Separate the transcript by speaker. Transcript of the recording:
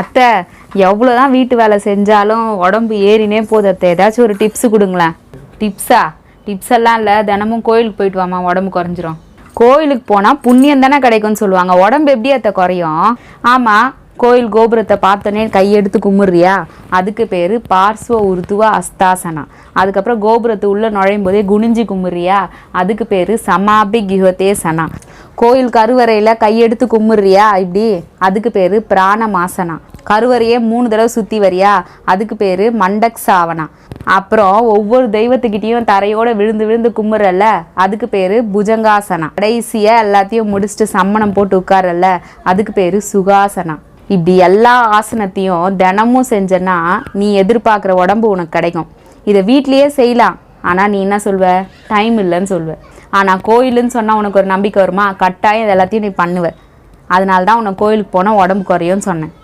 Speaker 1: அத்தை எவ்வளோதான் வீட்டு வேலை செஞ்சாலும் உடம்பு ஏறினே போகுது அத்தை. ஏதாச்சும் ஒரு டிப்ஸு கொடுங்களேன். டிப்ஸ் எல்லாம் இல்லை, தினமும் கோயிலுக்கு போயிட்டு வாமா, உடம்பு குறைஞ்சிரும். கோயிலுக்கு போனால் புண்ணியம் தானே கிடைக்கும்னு சொல்லுவாங்க. உடம்பு எப்படி அத்தை குறையும்? ஆமாம், கோயில் கோபுரத்தை பார்த்தோன்னே கையெடுத்து கும்பிட்றியா, அதுக்கு பேர் பார்ஸ்வ உருத்துவ அஸ்தாசனா. அதுக்கப்புறம் கோபுரத்து உள்ளே நுழையும் போதே குனிஞ்சி கும்பிட்றியா, அதுக்கு பேர் சமாபி கிஹத்தே சனா. கோயில் கருவறையில் கையெடுத்து கும்பிட்றியா இப்படி, அதுக்கு பேர் பிராணமாசனா. கருவறையே 3 தடவை சுற்றி வரியா, அதுக்கு பேர் மண்டக் சாவனா. அப்புறம் ஒவ்வொரு தெய்வத்துக்கிட்டேயும் தரையோடு விழுந்து விழுந்து கும்பிட்றல்ல, அதுக்கு பேர் புஜங்காசனா. கடைசியாக எல்லாத்தையும் முடிச்சுட்டு சம்மணம் போட்டு உட்காரல்ல, அதுக்கு பேர் சுகாசனா. இப்படி எல்லா ஆசனத்தையும் தினமும் செஞ்சனா நீ எதிர்பார்க்குற உடம்பு உனக்கு கிடைக்கும். இதை வீட்லேயே செய்யலாம். ஆனால் நீ என்ன சொல்வ? டைம் இல்லைன்னு சொல்வ. ஆனால் கோயிலுன்னு சொன்னால் உனக்கு ஒரு நம்பிக்கை வருமா? கட்டாயம் இது எல்லாத்தையும் நீ பண்ணுவ. அதனால தான் உனக்கு கோயிலுக்கு போனால் உடம்பு குறையும்னு சொன்னேன்.